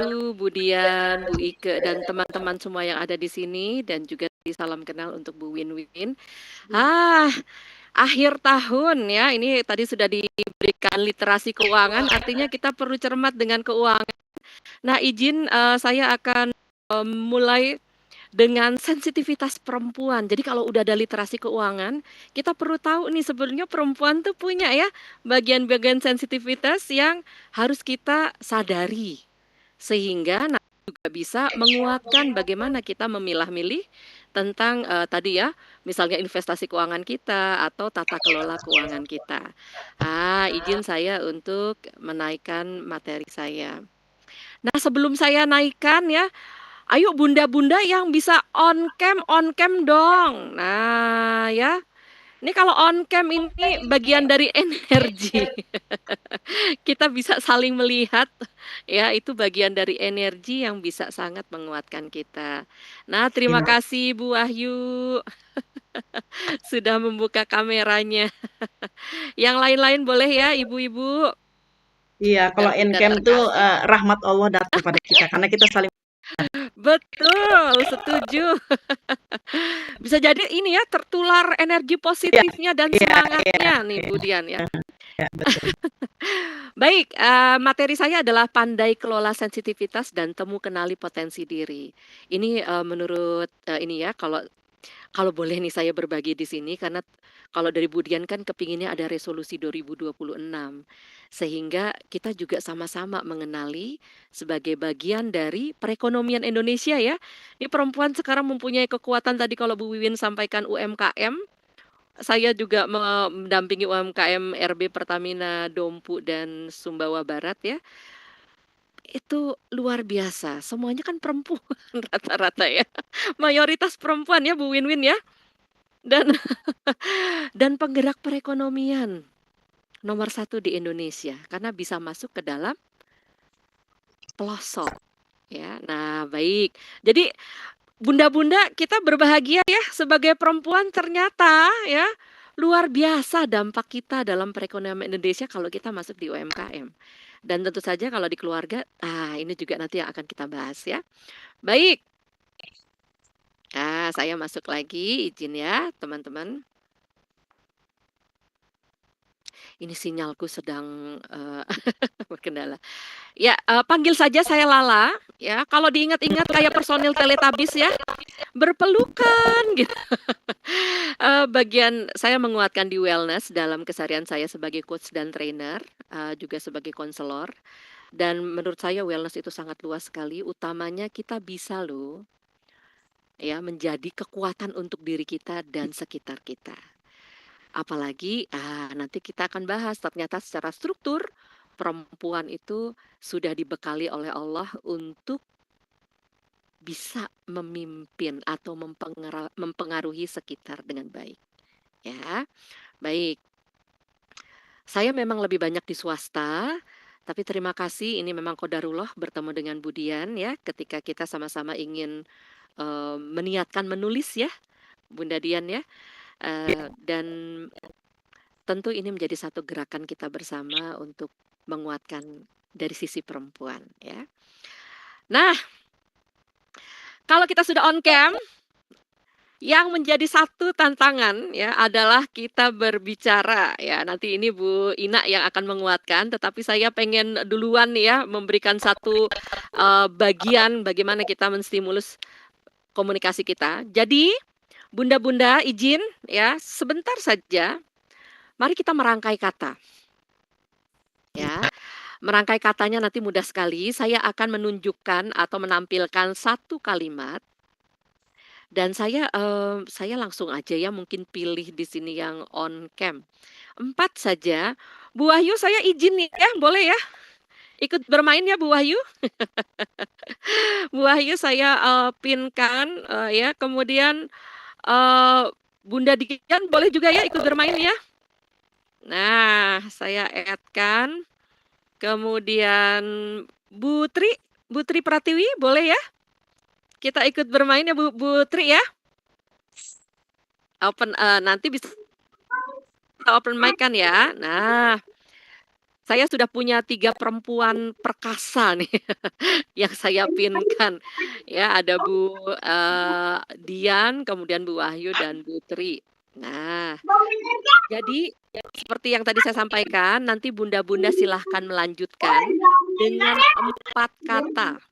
Bu Dian, Bu Ike, dan teman-teman semua yang ada di sini, dan juga salam kenal untuk Bu Win-Win. Ah, akhir tahun ya, ini tadi sudah diberikan literasi keuangan, artinya kita perlu cermat dengan keuangan. Nah, izin saya akan mulai dengan sensitivitas perempuan. Jadi kalau udah ada literasi keuangan, kita perlu tahu nih sebenarnya perempuan tuh punya ya bagian-bagian sensitivitas yang harus kita sadari. Sehingga nanti juga bisa menguatkan bagaimana kita memilah-milih tentang tadi ya, misalnya investasi keuangan kita atau tata kelola keuangan kita. Izin saya untuk menaikkan materi saya. Nah, sebelum saya naikkan ya, ayo bunda-bunda yang bisa on cam dong. Nah, ya. Ini kalau on cam ini bagian dari energi. Kita bisa saling melihat, ya itu bagian dari energi yang bisa sangat menguatkan kita. Nah, terima Iya, kasih Bu Wahyu sudah membuka kameranya. Yang lain-lain boleh ya, Ibu-ibu iya, dan kalau Bunda Ncam tuh terkasih. rahmat Allah datang kepada kita karena kita saling. Betul, setuju. Bisa jadi ini ya tertular energi Iya, positifnya dan iya, semangatnya nih iya, Bu Dian ya. iya, betul. Baik, materi saya adalah pandai kelola sensitivitas dan temu kenali potensi diri. Ini, menurut, ini ya, kalau kalau boleh nih saya berbagi di sini karena kalau dari Budian kan kepinginnya ada resolusi 2026. Sehingga kita juga sama-sama mengenali sebagai bagian dari perekonomian Indonesia ya. Ini perempuan sekarang mempunyai kekuatan tadi kalau Bu Wiwin sampaikan UMKM, saya juga mendampingi UMKM RB Pertamina Dompu dan Sumbawa Barat ya. Itu luar biasa, semuanya kan perempuan rata-rata ya. Mayoritas perempuan ya Bu Win-Win ya. Dan dan penggerak perekonomian nomor satu di Indonesia karena bisa masuk ke dalam pelosok ya. Nah, baik. Jadi bunda-bunda kita berbahagia ya sebagai perempuan ternyata ya luar biasa dampak kita dalam perekonomian Indonesia kalau kita masuk di UMKM. Dan tentu saja kalau di keluarga, ini juga nanti yang akan kita bahas ya. Baik, saya masuk lagi, izin ya teman-teman. Ini sinyalku sedang berkendala. Ya, panggil saja saya Lala, ya. Kalau diingat-ingat kayak personil Teletubbies ya, berpelukan gitu. Bagian saya menguatkan di wellness dalam keseharian saya sebagai coach dan trainer, juga sebagai konselor. Dan menurut saya wellness itu sangat luas sekali, utamanya kita bisa loh, ya, menjadi kekuatan untuk diri kita dan sekitar kita. Apalagi, nanti kita akan bahas ternyata secara struktur, perempuan itu sudah dibekali oleh Allah untuk bisa memimpin atau mempengaruhi sekitar dengan baik, ya. Baik, saya memang lebih banyak di swasta, tapi terima kasih ini memang qadarullah bertemu dengan Budian ya, ketika kita sama-sama ingin, meniatkan menulis ya, Bunda Dian ya, dan tentu ini menjadi satu gerakan kita bersama untuk menguatkan dari sisi perempuan ya. Nah, kalau kita sudah on cam, yang menjadi satu tantangan ya adalah kita berbicara ya. Nanti ini Bu Ina yang akan menguatkan, tetapi saya pengen duluan ya memberikan satu bagian bagaimana kita menstimulus komunikasi kita. Jadi, bunda-bunda izin ya sebentar saja. Mari kita merangkai kata ya. Merangkai katanya nanti mudah sekali. Saya akan menunjukkan atau menampilkan satu kalimat dan saya langsung aja ya mungkin pilih di sini yang on cam. 4 saja. Bu Wahyu saya izin nih ya, boleh ya? Ikut bermain ya Bu Wahyu? Bu Wahyu saya, pinkan, ya kemudian, eee, Bunda Dian boleh juga ya ikut bermain ya? Nah, saya add-kan, kemudian Bu Tri Pratiwi boleh ya? Kita ikut bermain ya Bu Tri ya? Nanti bisa open mic kan ya. Nah, saya sudah punya 3 perempuan perkasa nih yang saya pinkan. Ya, ada Dian, kemudian Bu Wahyu dan Bu Tri. Nah, jadi seperti yang tadi saya sampaikan, nanti bunda-bunda silahkan melanjutkan dengan 4 kata.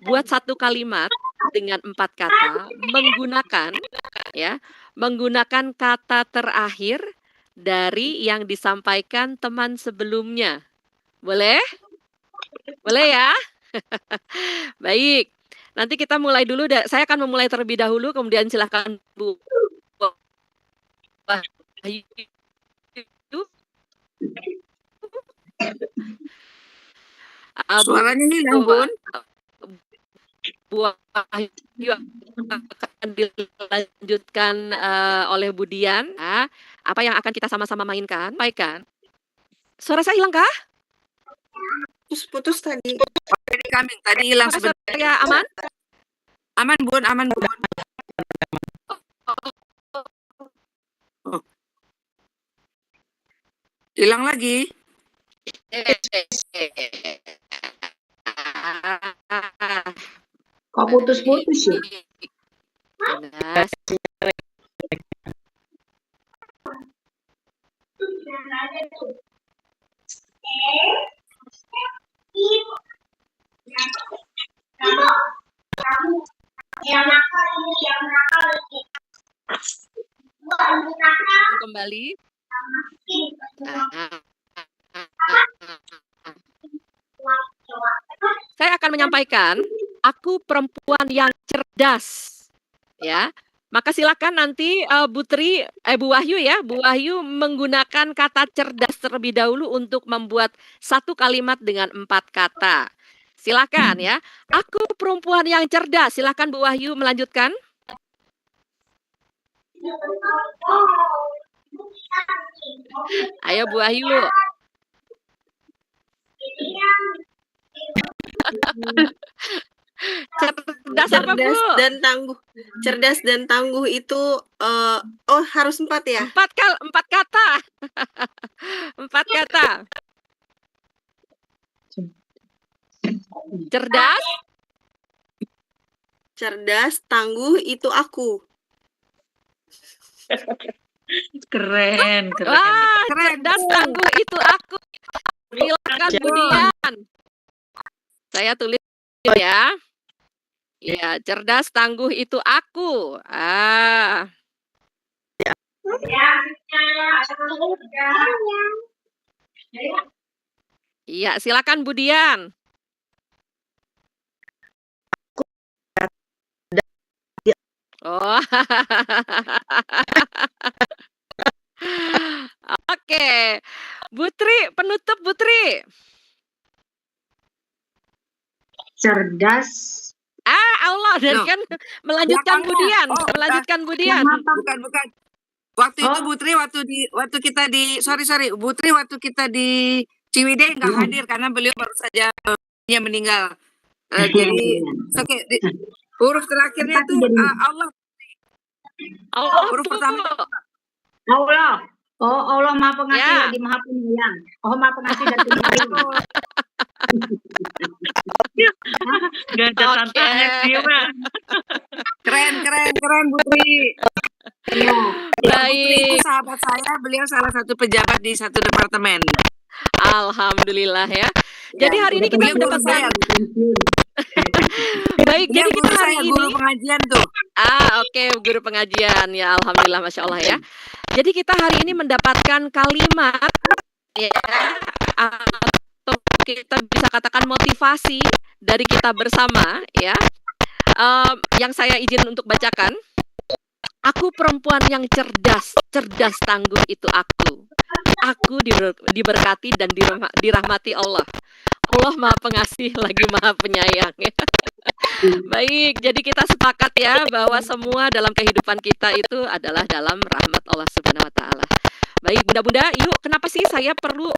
Buat 1 kalimat dengan 4 kata menggunakan kata terakhir dari yang disampaikan teman sebelumnya. Boleh? Boleh ya? Baik. Nanti kita mulai dulu. Saya akan memulai terlebih dahulu, kemudian silahkan Bu Wahyu. Suaranya hilang, Bun. Bu Wahyu akan dilanjutkan oleh Bu Dian. Apa yang akan kita sama-sama mainkan? Sampaikan. Suara saya hilang kah? Putus tadi. Tadi hilang sebentar. Saya aman? Aman, Bun, aman, Bun. Oh. Hilang lagi. Kok putus-putus ya? Kembali. Saya akan menyampaikan, aku perempuan yang cerdas. Ya. Maka silakan nanti Bu Wahyu ya, Bu Wahyu menggunakan kata cerdas terlebih dahulu untuk membuat 1 kalimat dengan 4 kata. Silakan ya. Aku perempuan yang cerdas. Silakan Bu Wahyu melanjutkan. Ayo Bu Wahyu. Cerdas dan tangguh. Cerdas dan tangguh itu harus 4 ya? 4 kata. 4 kata. Cerdas, tangguh itu aku. Keren. Cerdas, tangguh itu aku. Silakan Bu Dian. Saya tulis ya. Ya, cerdas, tangguh itu aku. Iya, silakan Bu Dian. Oh. Oke. Bu Tri, penutup Bu Tri. Cerdas. Allah, dan kan melanjutkan Bu Dian. Melanjutkan Bu Dian. Bukan. Waktu itu Bu Tri waktu kita di Bu Tri waktu kita di Ciwidey nggak hadir karena beliau baru saja meninggal. Jadi huruf terakhirnya itu Allah. Huruf pertama Allah. Oh, Allah Maha Pengasih lagi Maha Penyayang. Oh, Maha Pengasih dan Penyayang. Gak ada tantangan dia. Keren Bu Tri. Ya. Baik. Itu sahabat saya, beliau salah satu pejabat di satu departemen. Alhamdulillah ya. Jadi hari ini kita mendapatkan Baik, jadi kita hari ini guru pengajian tuh. Oke, guru pengajian ya, alhamdulillah, masya Allah ya. Jadi kita hari ini mendapatkan kalimat ya, atau kita bisa katakan motivasi dari kita bersama ya. Yang saya izin untuk bacakan. Aku perempuan yang cerdas tangguh itu aku. Aku diberkati dan dirahmati Allah. Allah Maha Pengasih lagi Maha Penyayang ya. Baik, jadi kita sepakat ya bahwa semua dalam kehidupan kita itu adalah dalam rahmat Allah Subhanahu wa taala. Baik, Bunda-bunda, yuk, kenapa sih saya perlu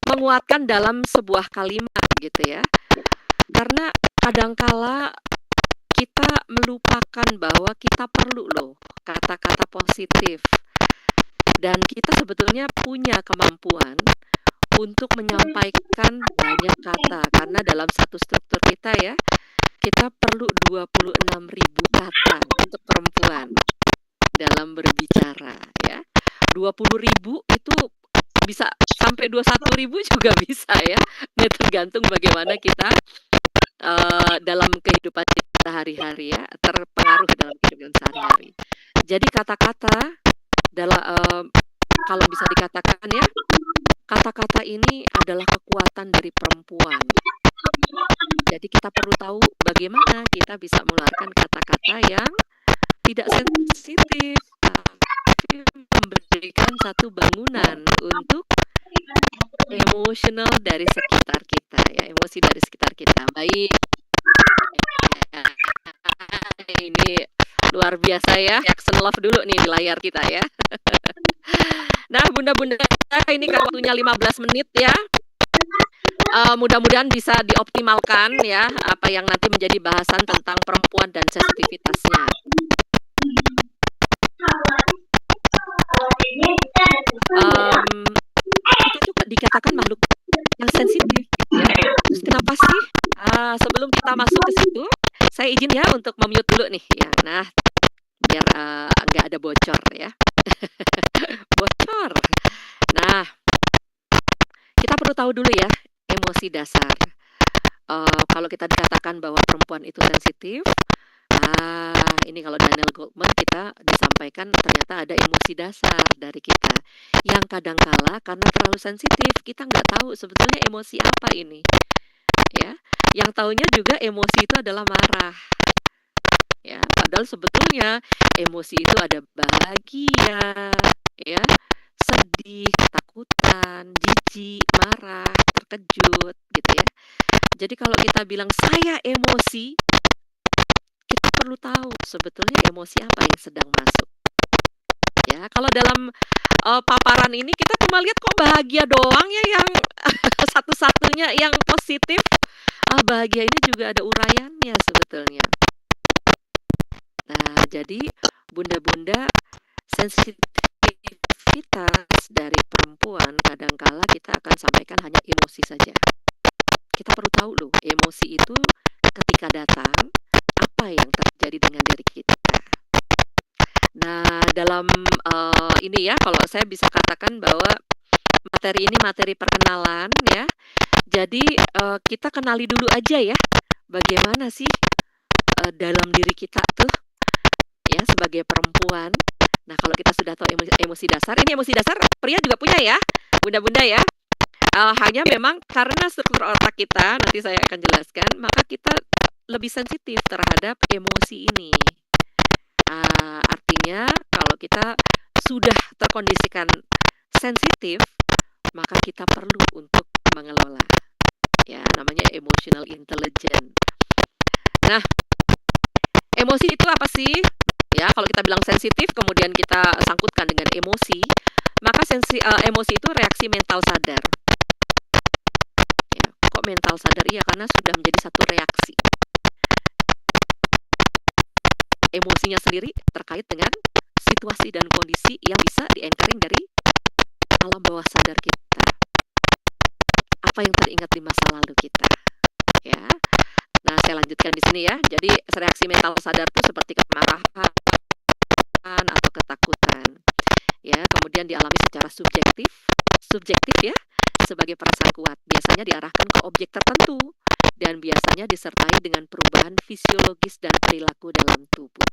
menguatkan dalam sebuah kalimat gitu ya? Karena kadangkala kita melupakan bahwa kita perlu loh kata-kata positif. Dan kita sebetulnya punya kemampuan untuk menyampaikan banyak kata, karena dalam satu struktur kita ya, kita perlu 26.000 kata untuk perempuan dalam berbicara ya. 20.000 itu bisa sampai 21.000 juga bisa ya. Ini tergantung bagaimana kita dalam kehidupan kita hari-hari ya, terpengaruh dalam kehidupan sehari-hari. Jadi kata-kata dalam kalau bisa dikatakan ya, kata-kata ini adalah kekuatan dari perempuan. Jadi kita perlu tahu bagaimana kita bisa mengeluarkan kata-kata yang tidak sensitif, tapi memberikan satu bangunan untuk emosional dari sekitar kita ya, emosi dari sekitar kita. Baik. Ini luar biasa ya, action love dulu nih di layar kita ya. Nah, bunda-bunda, ini kan waktunya 15 menit ya. Mudah-mudahan bisa dioptimalkan ya, apa yang nanti menjadi bahasan tentang perempuan dan sensitivitasnya. Kita juga dikatakan makhluk yang sensitif ya. Terus kenapa sih? Sebelum kita masuk ke situ, saya izin ya untuk mute dulu nih ya. Nah, biar nggak ada bocor ya. Bocor. Nah, kita perlu tahu dulu ya emosi dasar. Kalau kita dikatakan bahwa perempuan itu sensitif, ini kalau Daniel Goleman kita disampaikan ternyata ada emosi dasar dari kita yang kadangkala karena terlalu sensitif kita nggak tahu sebetulnya emosi apa ini ya. Yang taunya juga emosi itu adalah marah ya, padahal sebetulnya emosi itu ada bahagia ya, sedih, ketakutan, jijik, marah, terkejut gitu ya. Jadi kalau kita bilang saya emosi, kita perlu tahu sebetulnya emosi apa yang sedang masuk. Ya, kalau dalam paparan ini kita cuma lihat kok bahagia doang ya yang satu-satunya yang positif. Bahagia ini juga ada uraiannya sebetulnya. Nah, jadi bunda-bunda, sensitivitas dari perempuan kadangkala kita akan sampaikan hanya emosi saja. Kita perlu tahu loh, emosi itu ketika datang apa yang terjadi dengan diri kita. Nah, dalam ini ya, kalau saya bisa katakan bahwa materi ini materi perkenalan ya. Jadi kita kenali dulu aja ya, bagaimana sih dalam diri kita tuh ya sebagai perempuan. Nah, kalau kita sudah tahu emosi dasar, ini emosi dasar pria juga punya ya, bunda-bunda ya. Hanya memang karena struktur otak kita, nanti saya akan jelaskan, maka kita lebih sensitif terhadap emosi ini. Artinya kalau kita sudah terkondisikan sensitif, maka kita perlu untuk mengelola. Ya, namanya emotional intelligence. Nah, emosi itu apa sih? Ya, kalau kita bilang sensitif, kemudian kita sangkutkan dengan emosi, maka emosi itu reaksi mental sadar. Ya, kok mental sadar? Iya, karena sudah menjadi satu reaksi. Emosinya sendiri terkait dengan situasi dan kondisi yang bisa di-anchoring dari alam bawah sadar kita. Apa yang teringat di masa lalu kita. Ya. Nah, saya lanjutkan di sini ya. Jadi reaksi mental sadar itu seperti kemarahan atau ketakutan. Ya, kemudian dialami secara subjektif ya, sebagai perasaan kuat. Biasanya diarahkan ke objek tertentu dan biasanya disertai dengan perubahan fisiologis dan perilaku dalam tubuh.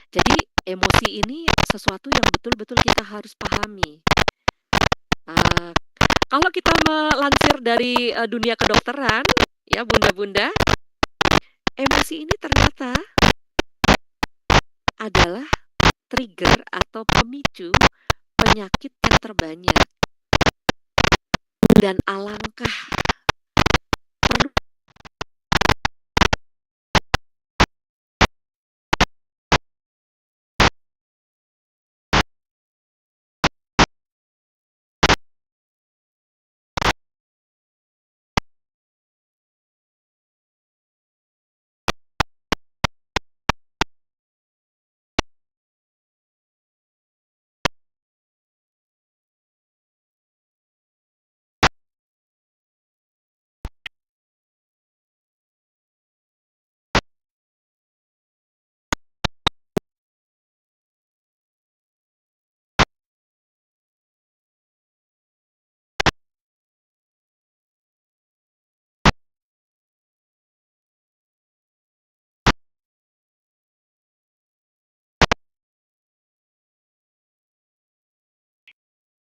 Jadi emosi ini sesuatu yang betul-betul kita harus pahami. Kalau kita melansir dari dunia kedokteran, ya bunda-bunda, emosi ini ternyata adalah trigger atau pemicu penyakit yang terbanyak. Dan alangkah